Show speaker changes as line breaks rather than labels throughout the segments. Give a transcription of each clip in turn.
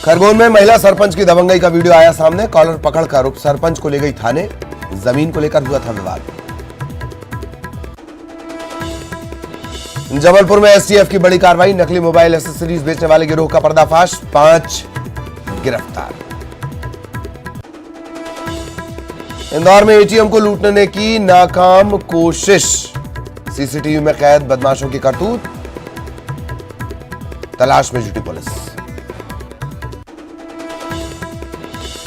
खरगोन में महिला सरपंच की दबंगई का वीडियो आया सामने। कॉलर पकड़कर उप सरपंच को ले गई थाने। जमीन को लेकर हुआ था विवाद। जबलपुर में एसटीएफ की बड़ी कार्रवाई। नकली मोबाइल एक्सेसरीज बेचने वाले गिरोह का पर्दाफाश। 5 गिरफ्तार। इंदौर में एटीएम को लूटने की नाकाम कोशिश। सीसीटीवी में कैद बदमाशों की करतूत। तलाश में जुटी पुलिस।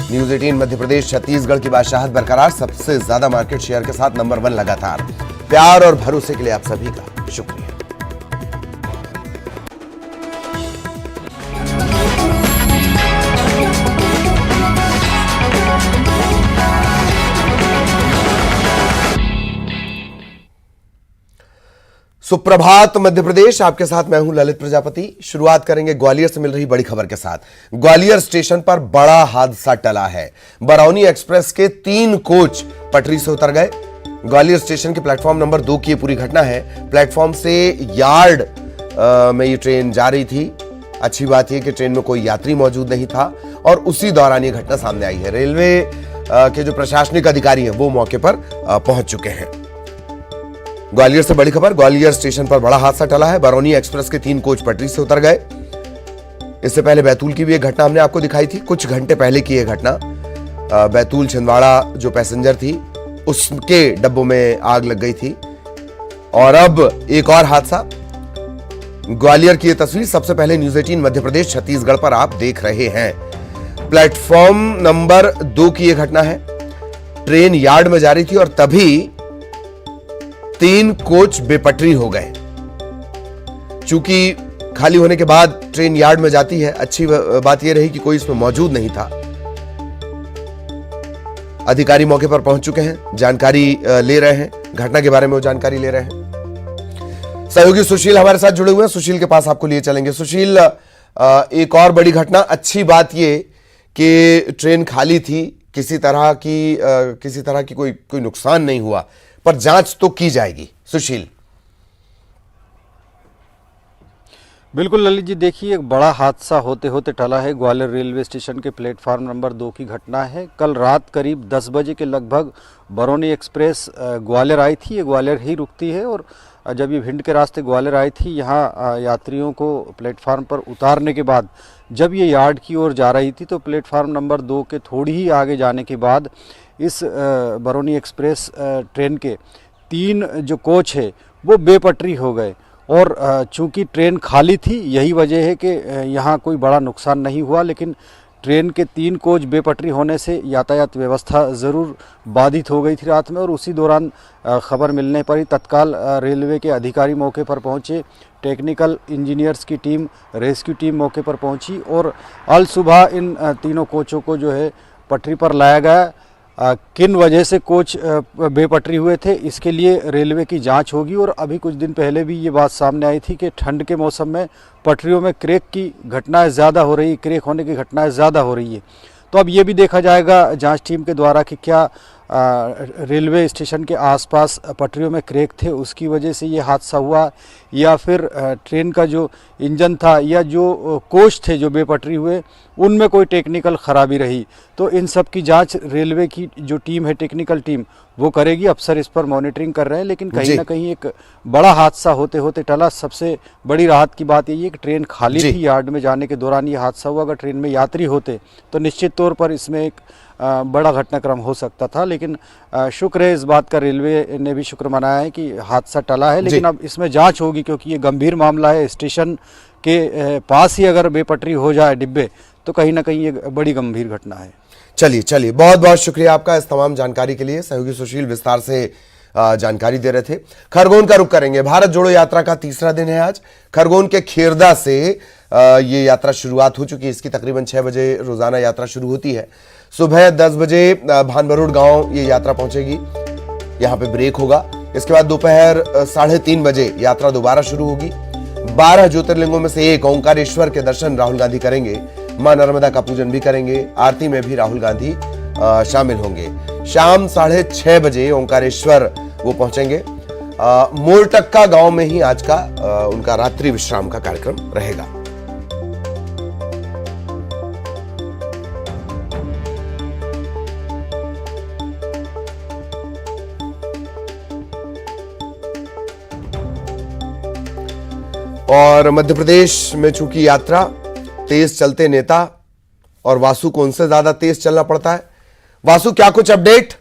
न्यूज 18 मध्य प्रदेश छत्तीसगढ़ की बादशाहत बरकरार। सबसे ज्यादा मार्केट शेयर के साथ नंबर 1 लगातार। प्यार और भरोसे के लिए आप सभी का शुक्रिया। सुप्रभात मध्य प्रदेश, आपके साथ मैं हूं ललित प्रजापति। शुरुआत करेंगे ग्वालियर से मिल रही बड़ी खबर के साथ। ग्वालियर स्टेशन पर बड़ा हादसा टला है। बरौनी एक्सप्रेस के 3 कोच पटरी से उतर गए। ग्वालियर स्टेशन के प्लेटफॉर्म नंबर 2 की ये पूरी घटना है। प्लेटफॉर्म से यार्ड में ये ट्रेन जा रही थी। अच्छी बात यह कि ट्रेन में कोई यात्री मौजूद नहीं था और उसी दौरान ये घटना सामने आई है। रेलवे के जो प्रशासनिक अधिकारी हैं वो मौके पर पहुंच चुके हैं। ग्वालियर से बड़ी खबर। ग्वालियर स्टेशन पर बड़ा हादसा टला है। बरौनी एक्सप्रेस के 3 कोच पटरी से उतर गए। इससे पहले बैतूल की भी एक घटना हमने आपको दिखाई थी। कुछ घंटे पहले की यह घटना। बैतूल छिंदवाड़ा जो पैसेंजर थी उसके डब्बों में आग लग गई थी। और अब एक और हादसा। ग्वालियर की यह तस्वीर सबसे पहले न्यूज 18 मध्य प्रदेश छत्तीसगढ़ पर आप देख रहे हैं। प्लेटफॉर्म नंबर 2 की यह घटना है। ट्रेन यार्ड में जा रही थी और तभी 3 कोच बेपटरी हो गए। चूंकि खाली होने के बाद ट्रेन यार्ड में जाती है। अच्छी बात यह रही कि कोई इसमें मौजूद नहीं था। अधिकारी मौके पर पहुंच चुके हैं, जानकारी ले रहे हैं। घटना के बारे में वो जानकारी ले रहे हैं। सहयोगी सुशील हमारे साथ जुड़े हुए हैं। सुशील के पास आपको लिए चलेंगे। सुशील, एक और बड़ी घटना। अच्छी बात यह कि ट्रेन खाली थी, किसी तरह की कोई नुकसान नहीं हुआ, पर जांच तो की जाएगी। सुशील।
बिल्कुल ललित जी, देखिए एक बड़ा हादसा होते होते टला है। ग्वालियर रेलवे स्टेशन के प्लेटफार्म नंबर 2 की घटना है। कल रात करीब 10 बजे के लगभग बरौनी एक्सप्रेस ग्वालियर आई थी। ये ग्वालियर ही रुकती है और जब ये भिंड के रास्ते ग्वालियर आई थी, यहाँ यात्रियों को प्लेटफार्म पर उतारने के बाद जब ये यार्ड की ओर जा रही थी तो प्लेटफार्म नंबर 2 के थोड़ी ही आगे जाने के बाद इस बरौनी एक्सप्रेस ट्रेन के 3 जो कोच है वो बेपटरी हो गए। और चूंकि ट्रेन खाली थी, यही वजह है कि यहाँ कोई बड़ा नुकसान नहीं हुआ, लेकिन ट्रेन के 3 कोच बेपटरी होने से यातायात व्यवस्था ज़रूर बाधित हो गई थी रात में। और उसी दौरान खबर मिलने पर ही तत्काल रेलवे के अधिकारी मौके पर पहुँचे। टेक्निकल इंजीनियर्स की टीम, रेस्क्यू टीम मौके पर पहुँची और अल सुबह इन तीनों कोचों को जो है पटरी पर लाया गया। किन वजह से कोच बेपटरी हुए थे, इसके लिए रेलवे की जांच होगी। और अभी कुछ दिन पहले भी ये बात सामने आई थी कि ठंड के मौसम में पटरियों में क्रैक की घटनाएं ज़्यादा हो रही, क्रैक होने की घटनाएं ज़्यादा हो रही है। तो अब ये भी देखा जाएगा जांच टीम के द्वारा कि क्या रेलवे स्टेशन के आसपास पटरियों में क्रैक थे, उसकी वजह से ये हादसा हुआ, या फिर ट्रेन का जो इंजन था या जो कोच थे जो बेपटरी हुए उनमें कोई टेक्निकल खराबी रही। तो इन सब की जांच रेलवे की जो टीम है, टेक्निकल टीम, वो करेगी। अफसर इस पर मॉनिटरिंग कर रहे हैं। लेकिन कहीं ना कहीं एक बड़ा हादसा होते होते टला। सबसे बड़ी राहत की बात यही है कि ट्रेन खाली थी, यार्ड में जाने के दौरान ये हादसा हुआ। अगर ट्रेन में यात्री होते तो निश्चित तौर पर इसमें एक बड़ा घटनाक्रम हो सकता था। लेकिन शुक्र है इस बात का, रेलवे ने भी शुक्र मनाया है कि हादसा टला है। लेकिन अब इसमें जांच होगी क्योंकि ये गंभीर मामला है। स्टेशन के पास ही अगर बेपटरी हो जाए डिब्बे तो कहीं ना कहीं ये बड़ी गंभीर घटना है।
चलिए, बहुत बहुत शुक्रिया आपका इस तमाम जानकारी के लिए। सहयोगी सुशील विस्तार से जानकारी दे रहे थे। खरगोन का रुख करेंगे। भारत जोड़ो यात्रा का 3रा दिन है आज। खरगोन के खेरदा से ये यात्रा शुरुआत हो चुकी है। इसकी तकरीबन 6 बजे रोजाना यात्रा शुरू होती है। सुबह 10 बजे भानबरोड गांव ये यात्रा पहुंचेगी। यहां पे ब्रेक होगा। इसके बाद दोपहर 3:30 बजे यात्रा दोबारा शुरू होगी। 12 ज्योतिर्लिंगों में से एक ओंकारेश्वर के दर्शन राहुल गांधी करेंगे। मां नर्मदा का पूजन भी करेंगे। आरती में भी राहुल गांधी शामिल होंगे। शाम 6:30 बजे ओंकारेश्वर वो पहुंचेंगे। मोरटक्का गांव में ही आज का उनका रात्रि विश्राम का कार्यक्रम रहेगा। और मध्य प्रदेश में चूंकि यात्रा, तेज चलते नेता और वासु को उनसे ज्यादा तेज चलना पड़ता है। वासु, क्या कुछ अपडेट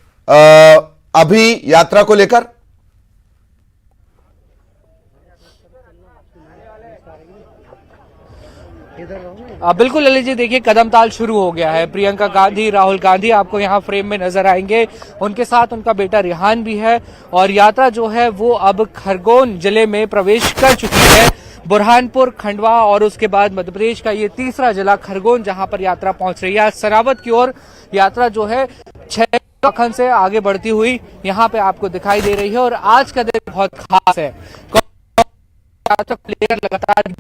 अभी यात्रा को लेकर?
बिल्कुल ललित जी, देखिए कदमताल शुरू हो गया है। प्रियंका गांधी, राहुल गांधी आपको यहाँ फ्रेम में नजर आएंगे, उनके साथ उनका बेटा रिहान भी है। और यात्रा जो है वो अब खरगोन जिले में प्रवेश कर चुकी है। बुरहानपुर, खंडवा और उसके बाद मध्य प्रदेश का ये तीसरा जिला खरगोन, जहां पर यात्रा पहुंच रही है। सरावत की ओर यात्रा जो है 6 खंड से आगे बढ़ती हुई यहाँ पे आपको दिखाई दे रही है। और आज का दिन बहुत खास है। प्लेयर लगातार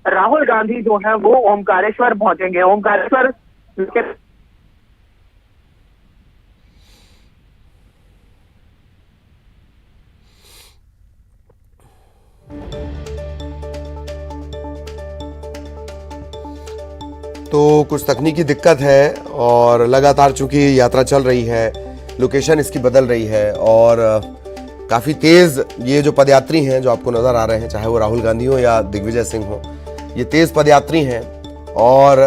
राहुल गांधी जो है वो ओमकारेश्वर पहुंचेंगे। ओमकारेश्वर
तो कुछ तकनीकी दिक्कत है और लगातार चूंकि यात्रा चल रही है, लोकेशन इसकी बदल रही है और काफी तेज ये जो पदयात्री हैं जो आपको नजर आ रहे हैं, चाहे वो राहुल गांधी हो या दिग्विजय सिंह हो, ये तेज पदयात्री हैं और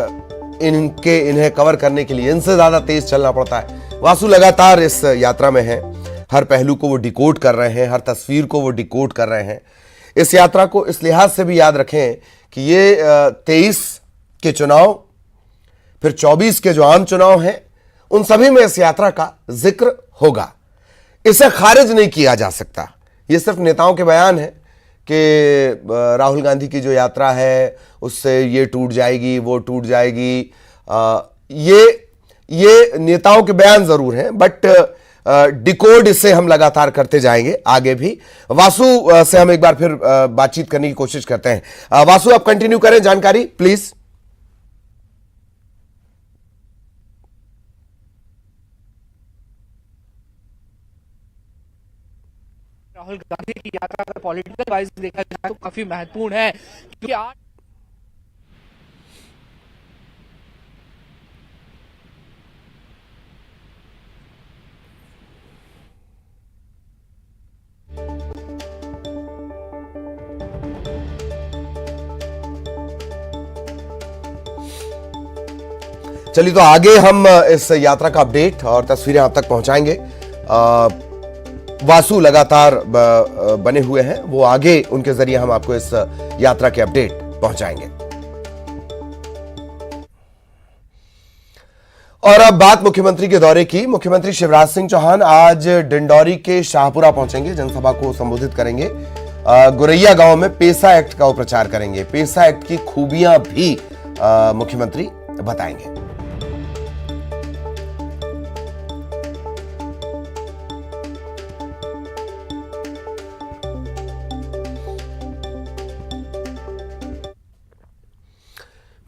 इन्हें कवर करने के लिए इनसे ज्यादा तेज चलना पड़ता है। वासु लगातार इस यात्रा में है, हर पहलू को वो डिकोड कर रहे हैं, हर तस्वीर को वो डिकोड कर रहे हैं। इस यात्रा को इस लिहाज से भी याद रखें कि ये 23 के चुनाव, फिर 24 के जो आम चुनाव हैं, उन सभी में इस यात्रा का जिक्र होगा। इसे खारिज नहीं किया जा सकता। ये सिर्फ नेताओं के बयान है कि राहुल गांधी की जो यात्रा है उससे ये टूट जाएगी, वो टूट जाएगी। ये नेताओं के बयान जरूर हैं, बट डिकोड इससे हम लगातार करते जाएंगे आगे भी। वासु से हम एक बार फिर बातचीत करने की कोशिश करते हैं। वासु, आप कंटिन्यू करें जानकारी प्लीज।
राहुल गांधी की यात्रा अगर पॉलिटिकल वाइज देखा जाए तो काफी महत्वपूर्ण है, क्योंकि आज
चलिए, तो आगे हम इस यात्रा का अपडेट और तस्वीरें आप तक पहुंचाएंगे। वासु लगातार बने हुए हैं, वो आगे उनके जरिए हम आपको इस यात्रा के अपडेट पहुंचाएंगे। और अब बात मुख्यमंत्री के दौरे की। मुख्यमंत्री शिवराज सिंह चौहान आज डिंडौरी के शाहपुरा पहुंचेंगे, जनसभा को संबोधित करेंगे। गुरैया गांव में पेसा एक्ट का वो प्रचार करेंगे। पेसा एक्ट की खूबियां भी मुख्यमंत्री बताएंगे।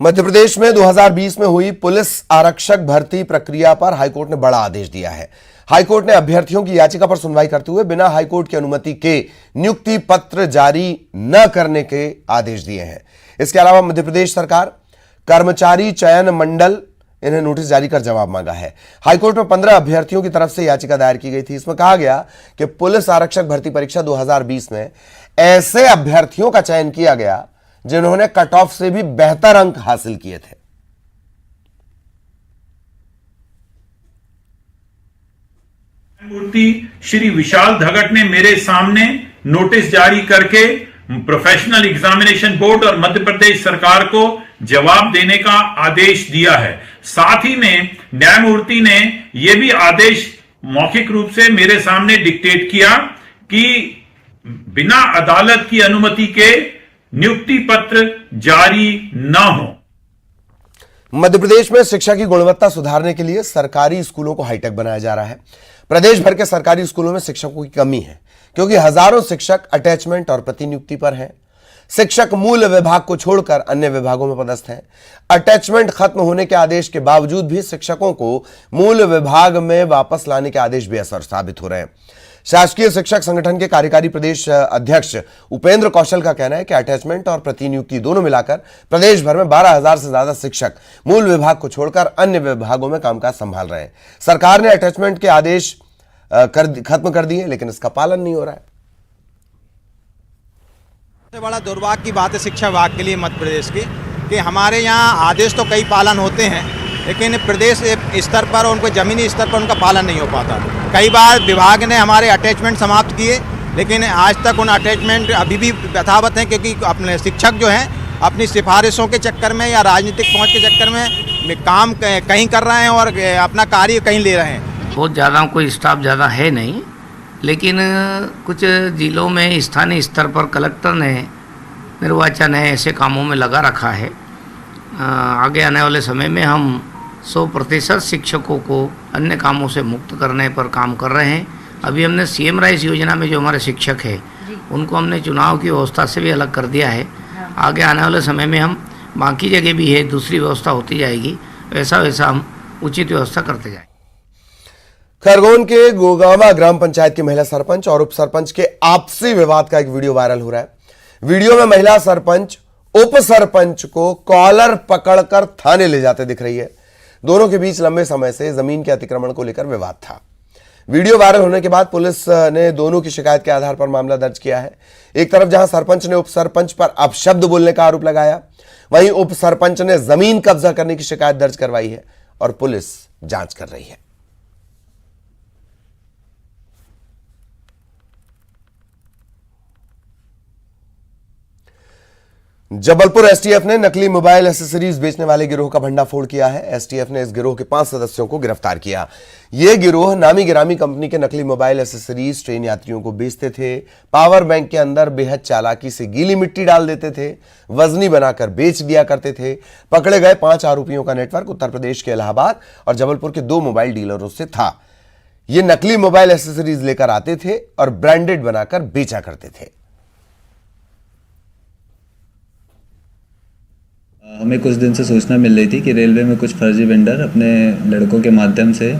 मध्य प्रदेश में 2020 में हुई पुलिस आरक्षक भर्ती प्रक्रिया पर हाईकोर्ट ने बड़ा आदेश दिया है। हाईकोर्ट ने अभ्यर्थियों की याचिका पर सुनवाई करते हुए बिना हाईकोर्ट की अनुमति के नियुक्ति पत्र जारी न करने के आदेश दिए हैं। इसके अलावा मध्य प्रदेश सरकार कर्मचारी चयन मंडल इन्हें नोटिस जारी कर जवाब मांगा है। हाईकोर्ट में 15 अभ्यर्थियों की तरफ से याचिका दायर की गई थी। इसमें कहा गया कि पुलिस आरक्षक भर्ती परीक्षा 2020 में ऐसे अभ्यर्थियों का चयन किया गया जिन्होंने कट ऑफ से भी बेहतर अंक हासिल किए थे।
न्यायमूर्ति श्री विशाल धगट ने मेरे सामने नोटिस जारी करके प्रोफेशनल एग्जामिनेशन बोर्ड और मध्य प्रदेश सरकार को जवाब देने का आदेश दिया है। साथ ही में न्यायमूर्ति ने यह भी आदेश मौखिक रूप से मेरे सामने डिक्टेट किया कि बिना अदालत की अनुमति के नियुक्ति पत्र जारी न हो।
मध्य प्रदेश में शिक्षा की गुणवत्ता सुधारने के लिए सरकारी स्कूलों को हाईटेक बनाया जा रहा है। प्रदेश भर के सरकारी स्कूलों में शिक्षकों की कमी है क्योंकि हजारों शिक्षक अटैचमेंट और प्रतिनियुक्ति पर हैं। शिक्षक मूल विभाग को छोड़कर अन्य विभागों में पदस्थ हैं। अटैचमेंट खत्म होने के आदेश के बावजूद भी शिक्षकों को मूल विभाग में वापस लाने के आदेश बेअसर साबित हो रहे हैं। शासकीय शिक्षक संगठन के कार्यकारी प्रदेश अध्यक्ष उपेंद्र कौशल का कहना है कि अटैचमेंट और प्रतिनियुक्ति दोनों मिलाकर प्रदेश भर में 12,000 से ज्यादा शिक्षक मूल विभाग को छोड़कर अन्य विभागों में कामकाज संभाल रहे हैं। सरकार ने अटैचमेंट के आदेश खत्म कर दिए, लेकिन इसका पालन नहीं हो रहा है।
सबसे बड़ा दुर्भाग्य की बात है शिक्षा विभाग के लिए मध्य प्रदेश की कि हमारे यहाँ आदेश तो कई पालन होते हैं, लेकिन प्रदेश स्तर पर उनको ज़मीनी स्तर पर उनका पालन नहीं हो पाता। कई बार विभाग ने हमारे अटैचमेंट समाप्त किए, लेकिन आज तक उन अटैचमेंट अभी भी यथावत हैं, क्योंकि अपने शिक्षक जो हैं अपनी सिफारिशों के चक्कर में या राजनीतिक पहुँच के चक्कर में काम कहीं कर रहे हैं और अपना कार्य कहीं ले रहे हैं।
बहुत ज़्यादा कोई स्टाफ ज़्यादा है नहीं, लेकिन कुछ जिलों में स्थानीय स्तर पर कलेक्टर ने निर्वाचन है ऐसे कामों में लगा रखा है। आगे आने वाले समय में हम 100% शिक्षकों को अन्य कामों से मुक्त करने पर काम कर रहे हैं। अभी हमने सीएम राइस योजना में जो हमारे शिक्षक है उनको हमने चुनाव की व्यवस्था से भी अलग कर दिया है। आगे आने वाले समय में हम बाकी जगह भी है दूसरी व्यवस्था होती जाएगी, वैसा वैसा हम उचित व्यवस्था करते जाएंगे।
खरगोन के गोगामा ग्राम पंचायत की महिला सरपंच और उप सरपंच के आपसी विवाद का एक वीडियो वायरल हो रहा है। वीडियो में महिला सरपंच उप सरपंच को कॉलर पकड़कर थाने ले जाते दिख रही है। दोनों के बीच लंबे समय से जमीन के अतिक्रमण को लेकर विवाद था। वीडियो वायरल होने के बाद पुलिस ने दोनों की शिकायत के आधार पर मामला दर्ज किया है। एक तरफ जहां सरपंच ने उप सरपंच पर अपशब्द बोलने का आरोप लगाया, वहीं उप सरपंच ने जमीन कब्जा करने की शिकायत दर्ज करवाई है और पुलिस जांच कर रही है। जबलपुर एसटीएफ ने नकली मोबाइल एसेसरीज बेचने वाले गिरोह का भंडाफोड़ किया है। एसटीएफ ने इस गिरोह के 5 सदस्यों को गिरफ्तार किया। यह गिरोह नामी गिरामी कंपनी के नकली मोबाइल एसेसरीज ट्रेन यात्रियों को बेचते थे। पावर बैंक के अंदर बेहद चालाकी से गीली मिट्टी डाल देते थे, वजनी बनाकर बेच दिया करते थे। पकड़े गए 5 आरोपियों का नेटवर्क उत्तर प्रदेश के इलाहाबाद और जबलपुर के 2 मोबाइल डीलरों से था। ये नकली मोबाइल एसेसरीज लेकर आते थे और ब्रांडेड बनाकर बेचा करते थे।
हमें कुछ दिन से सूचना मिल रही थी कि रेलवे में कुछ फर्जी वेंडर अपने लड़कों के माध्यम से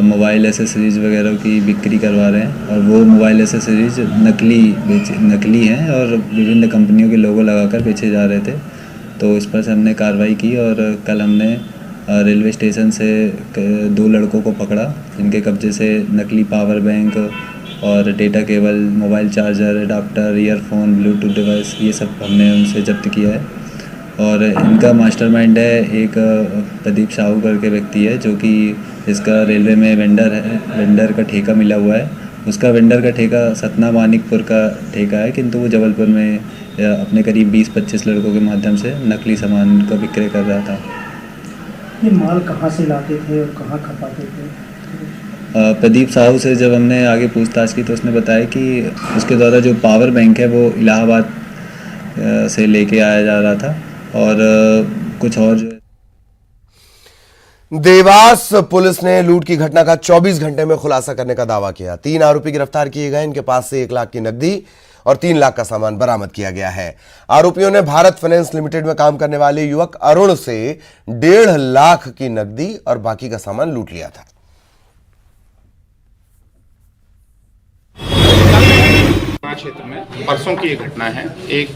मोबाइल एसेसरीज वगैरह की बिक्री करवा रहे हैं और वो मोबाइल एसेसरीज नकली हैं और विभिन्न कंपनियों के लोगो लगाकर बेचे जा रहे थे। तो इस पर से हमने कार्रवाई की और कल हमने रेलवे स्टेशन से 2 लड़कों को पकड़ा, जिनके कब्जे से नकली पावर बैंक और data cable, mobile charger, adapter, earphone, Bluetooth device, ये सब हमने उनसे जब्त किया है। और इनका मास्टरमाइंड है एक प्रदीप साहू करके व्यक्ति है, जो कि इसका रेलवे में वेंडर का ठेका मिला हुआ है। उसका वेंडर का ठेका सतना मानिकपुर का ठेका है, किंतु वो जबलपुर में अपने करीब 20-25 लड़कों के माध्यम से नकली सामान का विक्रय कर रहा था।
ये माल कहाँ से लाते थे और कहाँ खपाते थे?
प्रदीप साहू से जब हमने आगे पूछताछ की तो उसने बताया कि उसके द्वारा जो पावर बैंक है वो इलाहाबाद से लेके आया जा रहा था और कुछ और जो
देवास पुलिस ने लूट की घटना का 24 घंटे में खुलासा करने का दावा किया। 3 आरोपी गिरफ्तार किए गए। इनके पास से 1 लाख की नकदी और 3 लाख का सामान बरामद किया गया है। आरोपियों ने भारत फाइनेंस लिमिटेड में काम करने वाले युवक अरुण से 1.5 लाख की नकदी और बाकी का सामान लूट लिया था।
क्षेत्र में परसों की एक घटना है। एक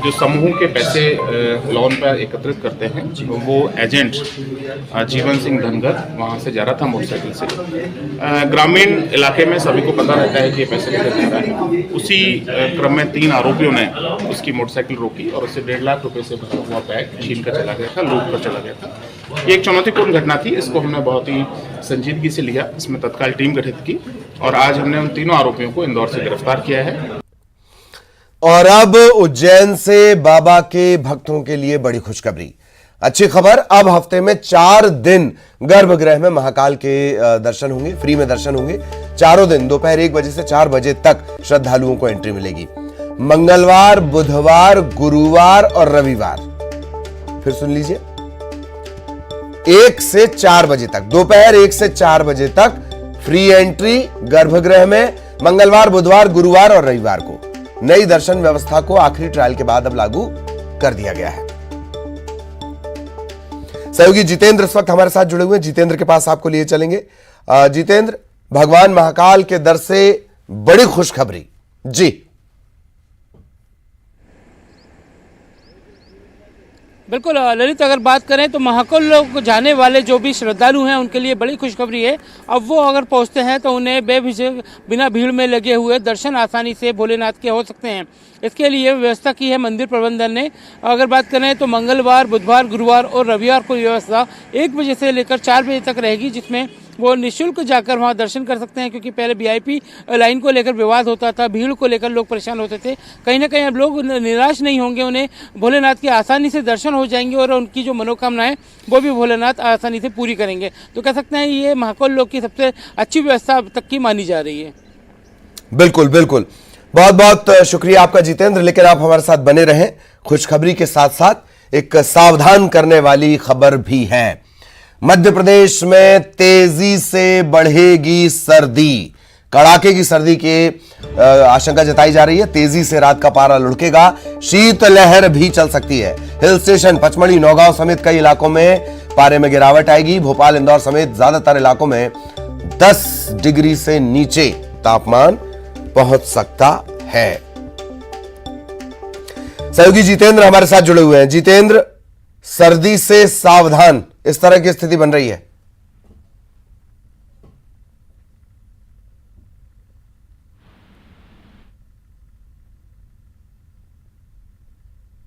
जो समूह के पैसे लोन पर एकत्रित करते हैं, वो एजेंट जीवन सिंह धनगर वहां से जा रहा था मोटरसाइकिल से। ग्रामीण इलाके में सभी को पता रहता है कि ये पैसे लेकर जा रहा है। उसी क्रम में 3 आरोपियों ने उसकी मोटरसाइकिल रोकी और उससे 1.5 लाख रुपए से भरा हुआ बैग छीन कर चला गया था, लूट कर चला गया था। ये एक चुनौतीपूर्ण घटना थी। इसको हमने बहुत ही संजीदगी से लिया। इसमें तत्काल टीम गठित की और आज हमने उन 3 आरोपियों को इंदौर से गिरफ्तार किया है।
और अब उज्जैन से बाबा के भक्तों के लिए बड़ी खुशखबरी। अच्छी खबर, अब हफ्ते में 4 दिन गर्भगृह में महाकाल के दर्शन होंगे, फ्री में दर्शन होंगे। चारों दिन दोपहर 1 बजे से 4 बजे तक श्रद्धालुओं को एंट्री मिलेगी। मंगलवार, बुधवार, गुरुवार और रविवार, फिर सुन लीजिए, 1 से 4 बजे तक, दोपहर 1 से 4 बजे तक फ्री एंट्री गर्भगृह में। मंगलवार, बुधवार, गुरुवार और रविवार को। नई दर्शन व्यवस्था को आखिरी ट्रायल के बाद अब लागू कर दिया गया है। सहयोगी जितेंद्र इस वक्त हमारे साथ जुड़े हुए हैं। जितेंद्र के पास आपको लिए चलेंगे। जितेंद्र, भगवान महाकाल के दर से बड़ी खुशखबरी जी।
बिल्कुल ललित, अगर बात करें तो महाकुंभ को जाने वाले जो भी श्रद्धालु हैं उनके लिए बड़ी खुशखबरी है। अब वो अगर पहुंचते हैं तो उन्हें बेझिझक बिना भीड़ में लगे हुए दर्शन आसानी से भोलेनाथ के हो सकते हैं। इसके लिए व्यवस्था की है मंदिर प्रबंधन ने। अगर बात करें तो मंगलवार, बुधवार, गुरुवार और रविवार को व्यवस्था 1 बजे से लेकर 4 बजे तक रहेगी, जिसमें वो निःशुल्क जाकर वहां दर्शन कर सकते हैं। क्योंकि पहले वीआईपी लाइन को लेकर विवाद होता था, भीड़ को लेकर लोग परेशान होते थे। कहीं ना कहीं अब लोग निराश नहीं होंगे, उन्हें भोलेनाथ के आसानी से दर्शन हो जाएंगे और उनकी जो मनोकामनाएं वो भी भोलेनाथ आसानी से पूरी करेंगे। तो कह सकते हैं ये महाकुंभ लोग की सबसे अच्छी व्यवस्था अब तक की मानी जा रही है।
बिल्कुल बिल्कुल, बहुत बहुत शुक्रिया आपका जितेंद्र। लेकिन आप हमारे साथ बने रहें। खुशखबरी के साथ साथ एक सावधान करने वाली खबर भी है। मध्य प्रदेश में तेजी से बढ़ेगी सर्दी। कड़ाके की सर्दी की आशंका जताई जा रही है। तेजी से रात का पारा लुढ़केगा, शीतलहर भी चल सकती है। हिल स्टेशन पचमढ़ी, नौगांव समेत कई इलाकों में पारे में गिरावट आएगी। भोपाल, इंदौर समेत ज्यादातर इलाकों में 10 डिग्री से नीचे तापमान पहुंच सकता है। सहयोगी जितेंद्र हमारे साथ जुड़े हुए हैं। जितेंद्र, सर्दी से सावधान, इस तरह की स्थिति बन रही है।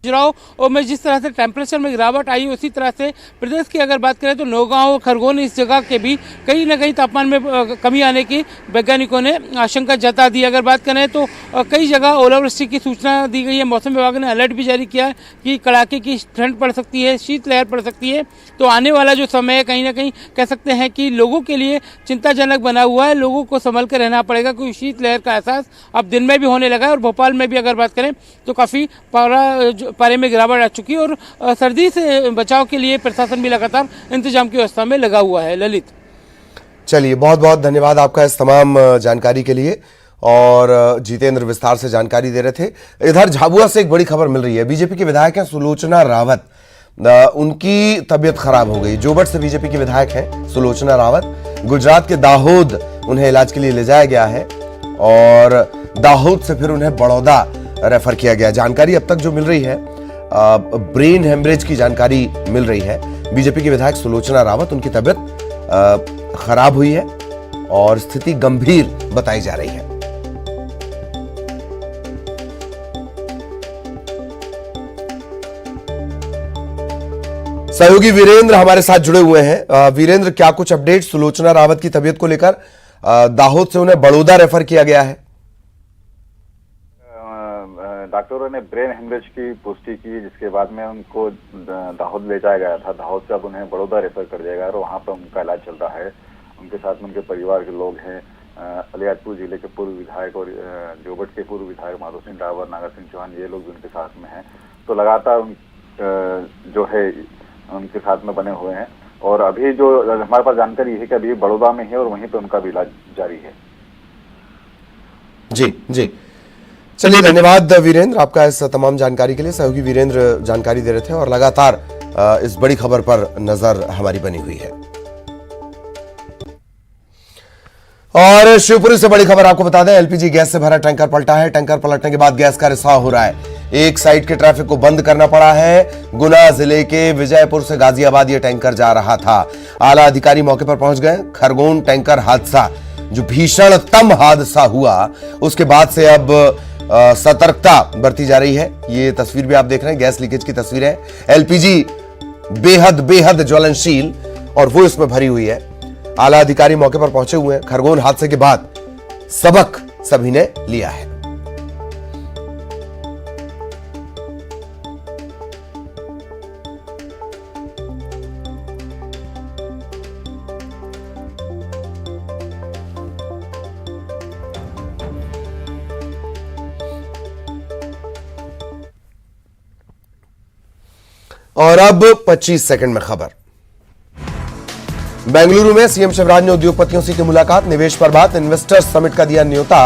और मैं जिस तरह से टेम्परेचर में गिरावट आई उसी तरह से प्रदेश की अगर बात करें तो नौगांव, खरगोन इस जगह के भी कहीं ना कहीं तापमान में कमी आने की वैज्ञानिकों ने आशंका जता दी। अगर बात करें तो कई जगह ओलावृष्टि की सूचना दी गई है। मौसम विभाग ने अलर्ट भी जारी किया है कि कड़ाके की ठंड पड़ सकती है, शीतलहर पड़ सकती है। तो आने वाला जो समय है कहीं ना कहीं कह सकते हैं कि लोगों के लिए चिंताजनक बना हुआ है। लोगों को संभल कर रहना पड़ेगा क्योंकि शीतलहर का एहसास अब दिन में भी होने लगा है। और भोपाल में भी अगर बात करें तो काफ़ी पारे में गिरावट आ चुकी है और सर्दी से बचाव के लिए प्रशासन भी लगातार इंतजाम की व्यवस्था में लगा हुआ है। ललित,
चलिए, बहुत बहुत धन्यवाद आपका इस तमाम जानकारी के लिए। और जितेंद्र विस्तार से जानकारी दे रहे थे। इधर झाबुआ से एक बड़ी खबर मिल रही है। बीजेपी के विधायक हैं सुलोचना रावत, उनकी तबीयत खराब हो गई। जोबट से बीजेपी के विधायक हैं सुलोचना रावत। गुजरात के दाहोद उन्हें इलाज के लिए ले जाया गया है और दाहोद से फिर उन्हें बड़ौदा रेफर किया गया। जानकारी अब तक जो मिल रही है, ब्रेन हेमरेज की जानकारी मिल रही है। बीजेपी के विधायक सुलोचना रावत, उनकी तबीयत खराब हुई है और स्थिति गंभीर बताई जा रही है। सहयोगी वीरेंद्र हमारे साथ जुड़े हुए हैं। वीरेंद्र, क्या कुछ अपडेट सुलोचना रावत की तबीयत को लेकर? दाहोद से उन्हें बड़ौदा रेफर किया गया है।
डॉक्टरों ने ब्रेन हेमरेज की पुष्टि की, जिसके बाद में उनको दाहोद ले जाया गया था। दाहोद से अब उन्हें बड़ौदा रेफर कर दिया गया और वहाँ पर उनका इलाज चल रहा है। उनके साथ में उनके परिवार के लोग हैं। अलियारपुर जिले के पूर्व विधायक और जोबट के पूर्व विधायक माधव सिंह डावर, नागर सिंह चौहान, ये लोग भी उनके साथ में हैं। तो लगातार जो है उनके साथ में बने हुए हैं। और अभी जो हमारे पास जानकारी है कि अभी बड़ौदा में है और वहीं पे उनका भी इलाज जारी है।
जी जी, चलिए, धन्यवाद वीरेंद्र आपका इस तमाम जानकारी के लिए। सहयोगी वीरेंद्र जानकारी दे रहे थे और लगातार इस बड़ी खबर पर नजर हमारी बनी हुई है। और शिवपुरी से बड़ी खबर आपको बता दें, एलपीजी गैस से भरा टैंकर पलटा है। टैंकर पलटने के बाद गैस का रिसाव हो रहा है। एक साइड के ट्रैफिक को बंद करना पड़ा है। गुना जिले के विजयपुर से गाजियाबाद ये टैंकर जा रहा था। आला अधिकारी मौके पर पहुंच गए। खरगोन टैंकर हादसा, जो भीषणतम हादसा हुआ, उसके बाद से अब सतर्कता बरती जा रही है। ये तस्वीर भी आप देख रहे हैं, गैस लीकेज की तस्वीर है। एलपीजी बेहद बेहद ज्वलनशील और वो इसमें भरी हुई है। आला अधिकारी मौके पर पहुंचे हुए हैं। खरगोन हादसे के बाद सबक सभी ने लिया है। और अब 25 सेकंड में खबर। बेंगलुरु में सीएम शिवराज ने उद्योगपतियों से की मुलाकात। निवेश पर बात। इन्वेस्टर्स समिट का दिया न्योता।